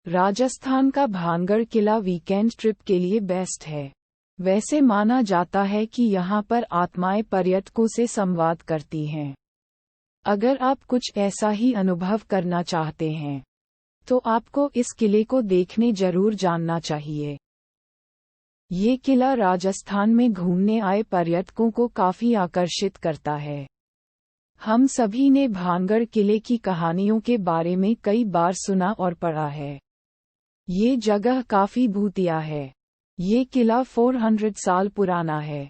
राजस्थान का भानगढ़ किला weekend trip के लिए बेस्ट है। वैसे माना जाता है कि यहाँ पर आत्माएं पर्यटकों से संवाद करती हैं। अगर आप कुछ ऐसा ही अनुभव करना चाहते हैं, तो आपको इस किले को देखने जरूर जानना चाहिए। ये किला राजस्थान में घूमने आए पर्यटकों को काफी आकर्षित करता है। हम सभी ने भानगढ़ किले की कहानियों के बारे में कई बार सुना और पढ़ा है। ये जगह काफी भूतिया है। ये किला 400 साल पुराना है।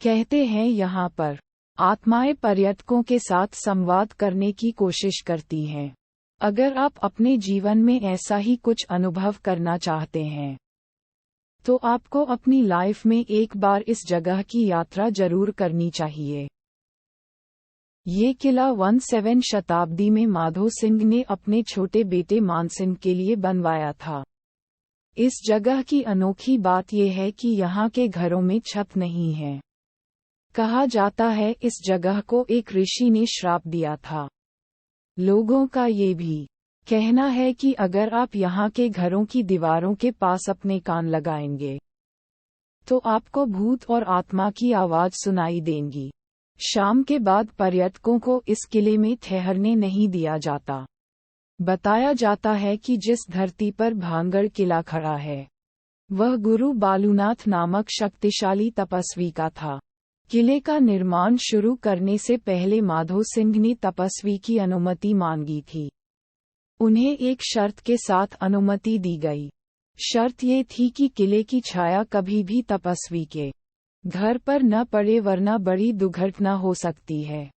कहते हैं यहाँ पर आत्माएं पर्यटकों के साथ संवाद करने की कोशिश करती हैं। अगर आप अपने जीवन में ऐसा ही कुछ अनुभव करना चाहते हैं, तो आपको अपनी लाइफ में एक बार इस जगह की यात्रा जरूर करनी चाहिए। ये किला 17वीं शताब्दी में माधो सिंह ने अपने छोटे बेटे मानसिंह के लिए बनवाया था। इस जगह की अनोखी बात यह है कि यहाँ के घरों में छत नहीं है। कहा जाता है इस जगह को एक ऋषि ने श्राप दिया था। लोगों का ये भी कहना है कि अगर आप यहाँ के घरों की दीवारों के पास अपने कान लगाएंगे, तो आपको भूत और आत्मा की आवाज सुनाई देंगी। शाम के बाद पर्यटकों को इस किले में ठहरने नहीं दिया जाता। बताया जाता है कि जिस धरती पर भानगढ़ किला खड़ा है, वह गुरु बालूनाथ नामक शक्तिशाली तपस्वी का था। किले का निर्माण शुरू करने से पहले माधो सिंह ने तपस्वी की अनुमति मांगी थी। उन्हें एक शर्त के साथ अनुमति दी गई। शर्त ये थी कि किले की छाया कभी भी तपस्वी के घर पर न पड़े, वरना बड़ी दुर्घटना हो सकती है।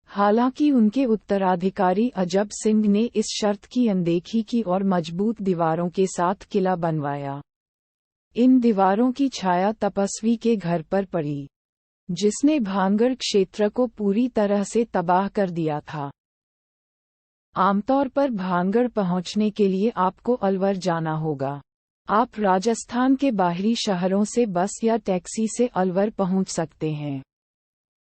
हालांकि उनके उत्तराधिकारी अजब सिंह ने इस शर्त की अनदेखी की और मजबूत दीवारों के साथ किला बनवाया। इन दीवारों की छाया तपस्वी के घर पर पड़ी, जिसने भानगढ़ क्षेत्र को पूरी तरह से तबाह कर दिया था। आमतौर पर भानगढ़ पहुंचने के लिए आपको अलवर जाना होगा। आप राजस्थान के बाहरी शहरों से बस या टैक्सी से अलवर पहुंच सकते हैं।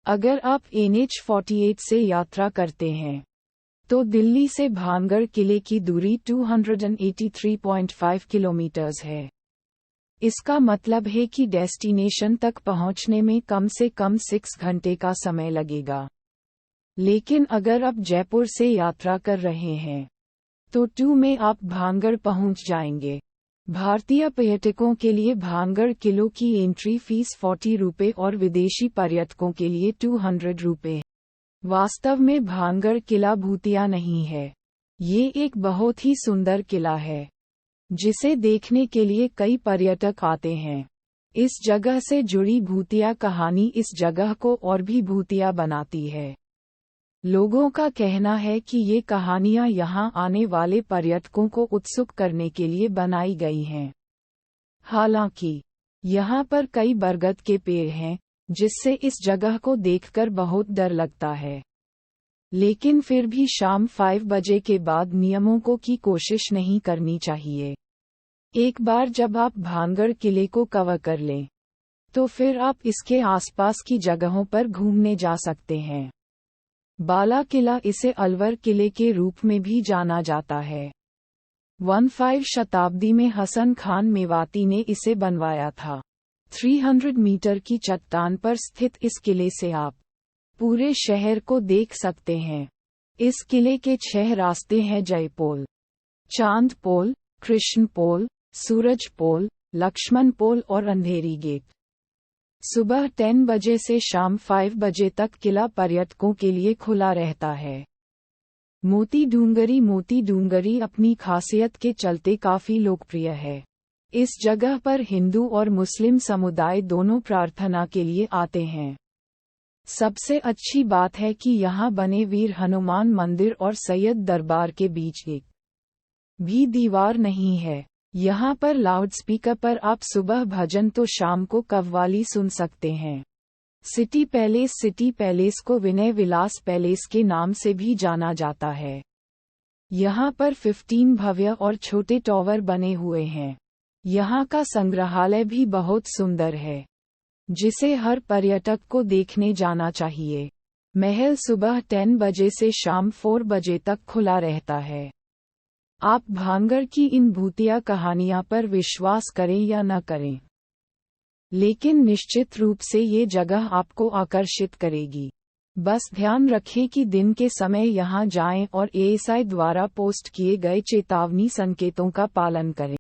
अगर आप NH48 से यात्रा करते हैं, तो दिल्ली से भानगढ़ किले की दूरी 283.5 किलोमीटर्स है। इसका मतलब है कि डेस्टिनेशन तक पहुंचने में कम से कम 6 घंटे का समय लगेगा। लेकिन अगर आप जयपुर से यात्रा कर रहे हैं, तो 2 में आप भानगढ़ पहुंच जाएंगे। भारतीय पर्यटकों के लिए भानगढ़ किलों की एंट्री फीस 40 रुपये और विदेशी पर्यटकों के लिए 200 रुपये। वास्तव में भानगढ़ किला भूतिया नहीं है। ये एक बहुत ही सुंदर किला है, जिसे देखने के लिए कई पर्यटक आते हैं। इस जगह से जुड़ी भूतिया कहानी इस जगह को और भी भूतिया बनाती है। लोगों का कहना है कि ये कहानियां यहाँ आने वाले पर्यटकों को उत्सुक करने के लिए बनाई गई हैं। हालांकि यहाँ पर कई बरगद के पेड़ हैं, जिससे इस जगह को देखकर बहुत डर लगता है। लेकिन फिर भी शाम 5 बजे के बाद नियमों की कोशिश नहीं करनी चाहिए। एक बार जब आप भानगढ़ किले को कवर कर लें, तो फिर आप इसके आसपास की जगहों पर घूमने जा सकते हैं। बाला किला, इसे अलवर किले के रूप में भी जाना जाता है। 15वीं शताब्दी में हसन खान मेवाती ने इसे बनवाया था। 300 मीटर की चट्टान पर स्थित इस किले से आप पूरे शहर को देख सकते हैं। इस किले के 6 रास्ते हैं: जयपोल, चांद पोल, कृष्ण पोल, सूरज पोल, लक्ष्मण पोल और अंधेरी गेट। सुबह 10 बजे से शाम 5 बजे तक किला पर्यटकों के लिए खुला रहता है। मोती डूंगरी अपनी खासियत के चलते काफी लोकप्रिय है। इस जगह पर हिंदू और मुस्लिम समुदाय दोनों प्रार्थना के लिए आते हैं। सबसे अच्छी बात है कि यहाँ बने वीर हनुमान मंदिर और सैयद दरबार के बीच एक भी दीवार नहीं है। यहाँ पर लाउडस्पीकर पर आप सुबह भजन तो शाम को कव्वाली सुन सकते हैं। सिटी पैलेस को विनय विलास पैलेस के नाम से भी जाना जाता है। यहाँ पर 15 भव्य और छोटे टॉवर बने हुए हैं। यहाँ का संग्रहालय भी बहुत सुंदर है, जिसे हर पर्यटक को देखने जाना चाहिए। महल सुबह 10 बजे से शाम 4 बजे तक खुला रहता है। आप भांगड़ की इन भूतिया कहानियां पर विश्वास करें या न करें, लेकिन निश्चित रूप से ये जगह आपको आकर्षित करेगी। बस ध्यान रखें कि दिन के समय यहां जाएं और एएसआई द्वारा पोस्ट किए गए चेतावनी संकेतों का पालन करें।